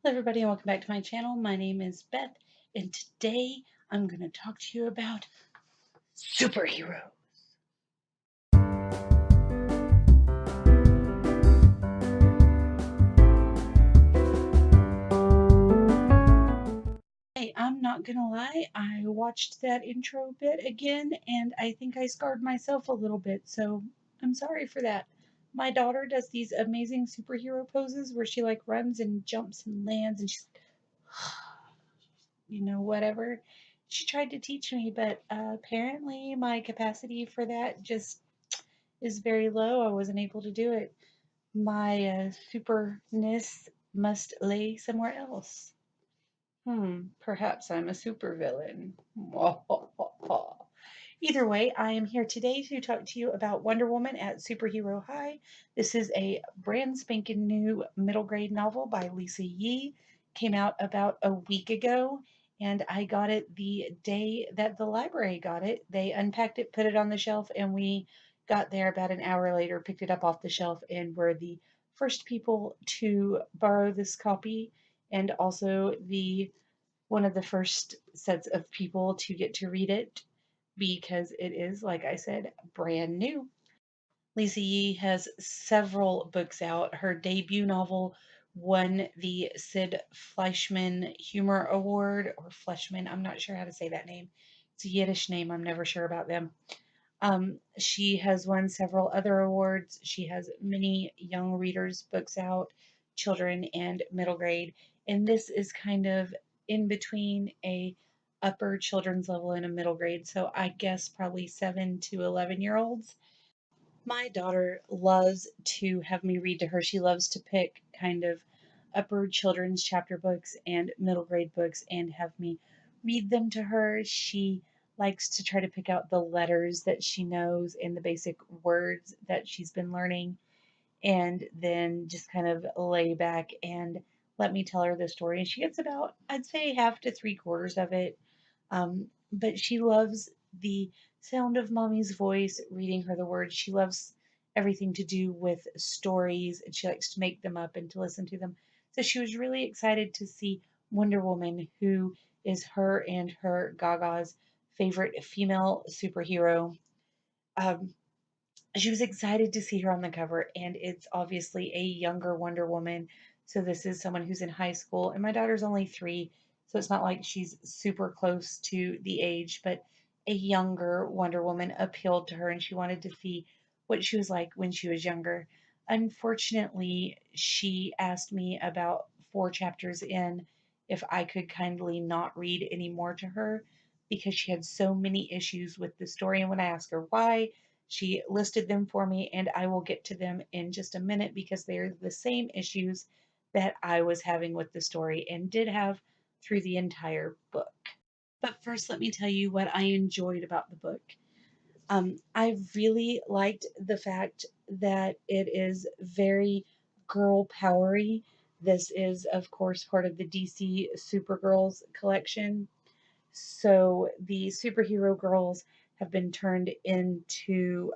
Hello, everybody, and welcome back to my channel. My name is Beth, and today I'm going to talk to you about superheroes. Hey, I'm not going to lie, I watched that intro bit again, and I think I scarred myself a little bit, so I'm sorry for that. My daughter does these amazing superhero poses where she like runs and jumps and lands, and she's whatever. She tried to teach me, but apparently my capacity for that just is very low. I wasn't able to do it. My superness must lay somewhere else. Perhaps I'm a supervillain. Either way, I am here today to talk to you about Wonder Woman at Superhero High. This is a brand spanking new middle grade novel by Lisa Yee. Came out about a week ago, and I got it the day that the library got it. They unpacked it, put it on the shelf, and we got there about an hour later, picked it up off the shelf, and were the first people to borrow this copy, and also the one of the first sets of people to get to read it because it is, like I said, brand new. Lisa Yee has several books out. Her debut novel won the Sid Fleischman Humor Award, or Fleischman, I'm not sure how to say that name. It's a Yiddish name, I'm never sure about them. She has won several other awards. She has many young readers' books out, children and middle grade. And this is kind of in between a upper children's level and a middle grade. So I guess probably 7 to 11-year olds. My daughter loves to have me read to her. She loves to pick kind of upper children's chapter books and middle grade books and have me read them to her. She likes to try to pick out the letters that she knows and the basic words that she's been learning, and then just kind of lay back and let me tell her the story. And she gets about, I'd say, half to three quarters of it. But she loves the sound of mommy's voice reading her the words. She loves everything to do with stories, and she likes to make them up and to listen to them. So she was really excited to see Wonder Woman, who is her and her Gaga's favorite female superhero. Um, she was excited to see her on the cover, and it's obviously a younger Wonder Woman. So this is someone who's in high school, and my daughter's only 3, so it's not like she's super close to the age, but a younger Wonder Woman appealed to her, and she wanted to see what she was like when she was younger. Unfortunately, she asked me about 4 chapters in if I could kindly not read any more to her because she had so many issues with the story. And when I asked her why, she listed them for me, and I will get to them in just a minute because they're the same issues that I was having with the story and did have through the entire book. But first, let me tell you what I enjoyed about the book. I really liked the fact that it is very girl powery. This is, of course, part of the DC Supergirls collection. So the superhero girls have been turned into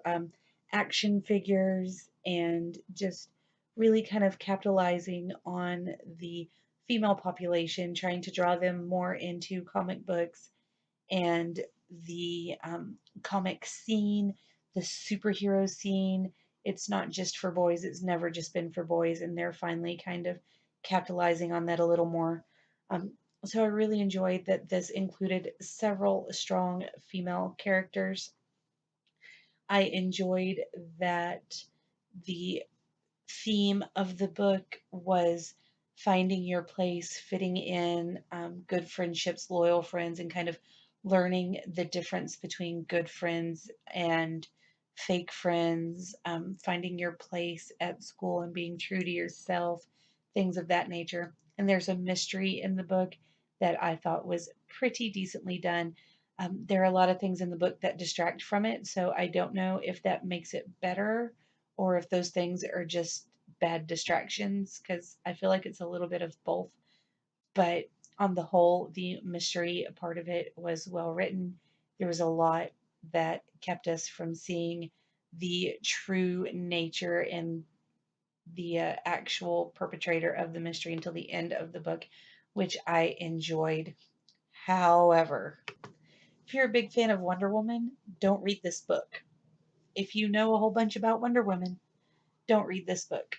action figures and just really kind of capitalizing on the female population, trying to draw them more into comic books and the comic scene, the superhero scene. It's not just for boys, it's never just been for boys, and they're finally kind of capitalizing on that a little more. Um, so I really enjoyed that this included several strong female characters. I enjoyed that the theme of the book was finding your place, fitting in, good friendships, loyal friends, and kind of learning the difference between good friends and fake friends, finding your place at school and being true to yourself, things of that nature. And there's a mystery in the book that I thought was pretty decently done. There are a lot of things in the book that distract from it, so I don't know if that makes it better or if those things are just bad distractions because I feel like it's a little bit of both. But on the whole, the mystery part of it was well written. There was a lot that kept us from seeing the true nature and the actual perpetrator of the mystery until the end of the book, which I enjoyed. However, if you're a big fan of Wonder Woman, don't read this book. If you know a whole bunch about Wonder Woman, don't read this book.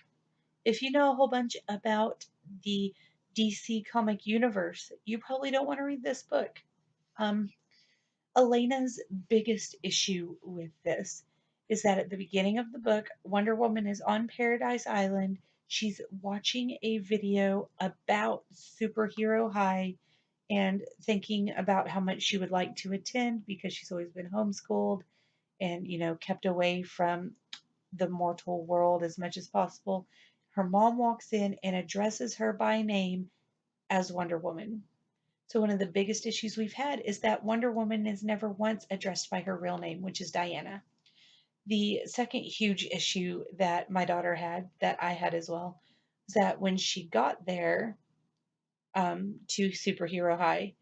If you know a whole bunch about the DC comic universe, you probably don't want to read this book. Um, Elena's biggest issue with this is that at the beginning of the book, Wonder Woman is on Paradise Island. She's watching a video about Superhero High and thinking about how much she would like to attend because she's always been homeschooled and, kept away from the mortal world as much as possible. Her mom walks in and addresses her by name as Wonder Woman. So, one of the biggest issues we've had is that Wonder Woman is never once addressed by her real name, which is Diana. The second huge issue that my daughter had, that I had as well, is that when she got there to Superhero High,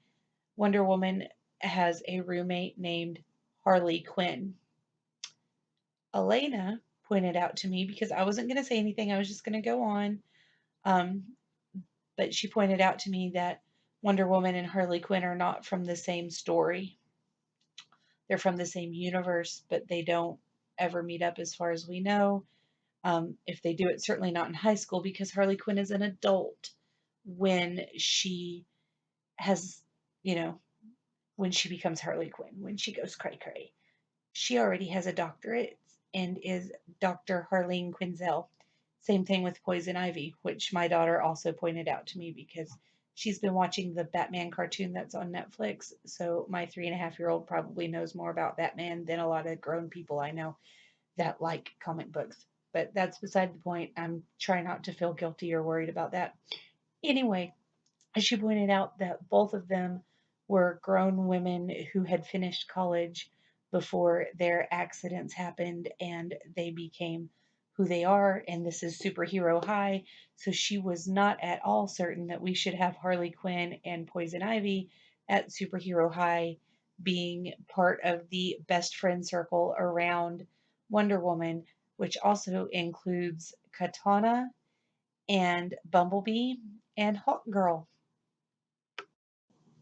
Wonder Woman has a roommate named Harley Quinn. Elena pointed out to me, because I wasn't going to say anything, I was just going to go on. Um, but she pointed out to me that Wonder Woman and Harley Quinn are not from the same story. They're from the same universe, but they don't ever meet up as far as we know. If they do, it's certainly not in high school because Harley Quinn is an adult when she has, you know, when she becomes Harley Quinn, when she goes cray cray. She already has a doctorate and is Dr. Harleen Quinzel. Same thing with Poison Ivy, which my daughter also pointed out to me because she's been watching the Batman cartoon that's on Netflix. So my 3.5-year-old probably knows more about Batman than a lot of grown people I know that like comic books. But that's beside the point. I'm trying not to feel guilty or worried about that. Anyway, she pointed out that both of them were grown women who had finished college before their accidents happened and they became who they are. And this is Superhero High. So she was not at all certain that we should have Harley Quinn and Poison Ivy at Superhero High being part of the best friend circle around Wonder Woman, which also includes Katana and Bumblebee and Hawkgirl.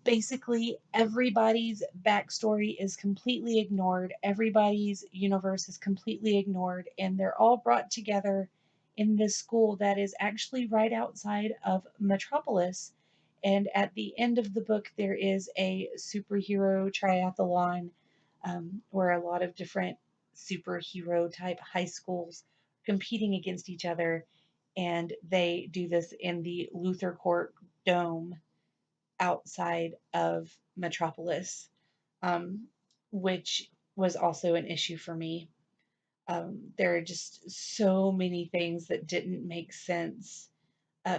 Basically everybody's backstory is completely ignored, everybody's universe is completely ignored, and they're all brought together in this school that is actually right outside of Metropolis. And at the end of the book, there is a superhero triathlon where a lot of different superhero type high schools competing against each other. And they do this in the Luther Court Dome outside of Metropolis, um, which was also an issue for me. There are just so many things that didn't make sense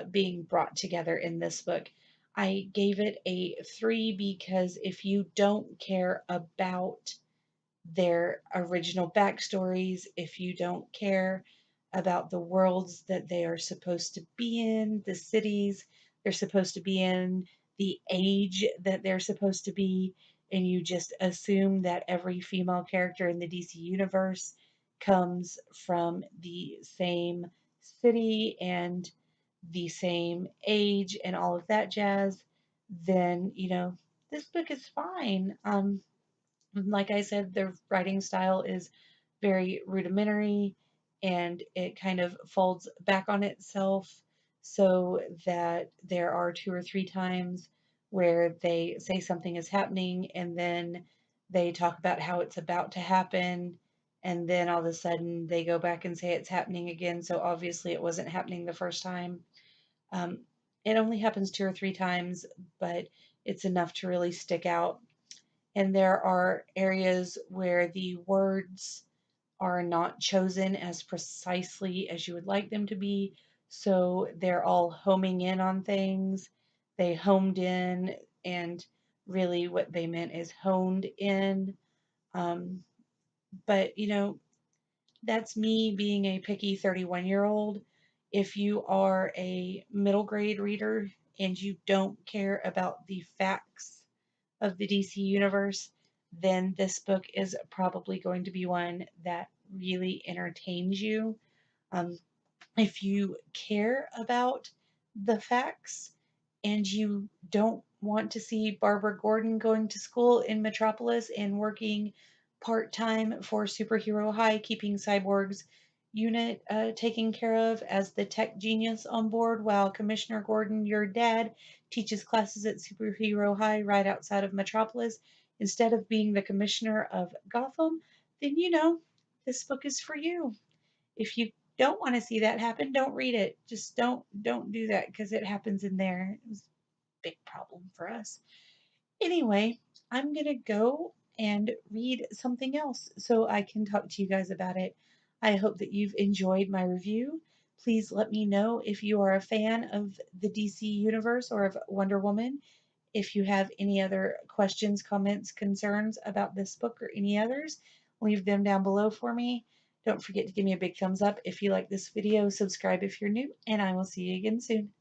being brought together in this book. I gave it a 3 because if you don't care about their original backstories, if you don't care about the worlds that they are supposed to be in, the cities they're supposed to be in, the age that they're supposed to be, and you just assume that every female character in the DC universe comes from the same city and the same age and all of that jazz, then, this book is fine. Like I said, their writing style is very rudimentary and it kind of folds back on itself so that there are 2 or 3 times where they say something is happening and then they talk about how it's about to happen and then all of a sudden they go back and say it's happening again. So obviously it wasn't happening the first time. Um, it only happens 2 or 3 times, but it's enough to really stick out, and there are areas where the words are not chosen as precisely as you would like them to be. So they're all homing in on things. They homed in, and really what they meant is honed in. Um, but, that's me being a picky 31-year-old. If you are a middle grade reader and you don't care about the facts of the DC universe, then this book is probably going to be one that really entertains you. Um, If you care about the facts and you don't want to see Barbara Gordon going to school in Metropolis and working part time for Superhero High, keeping Cyborg's unit taken care of as the tech genius on board, while Commissioner Gordon, your dad, teaches classes at Superhero High right outside of Metropolis instead of being the commissioner of Gotham, then this book is for you. If you don't want to see that happen, don't read it. Just don't do that because it happens in there. It was a big problem for us. Anyway, I'm going to go and read something else so I can talk to you guys about it. I hope that you've enjoyed my review. Please let me know if you are a fan of the DC Universe or of Wonder Woman. If you have any other questions, comments, concerns about this book or any others, leave them down below for me. Don't forget to give me a big thumbs up if you like this video, subscribe if you're new, and I will see you again soon.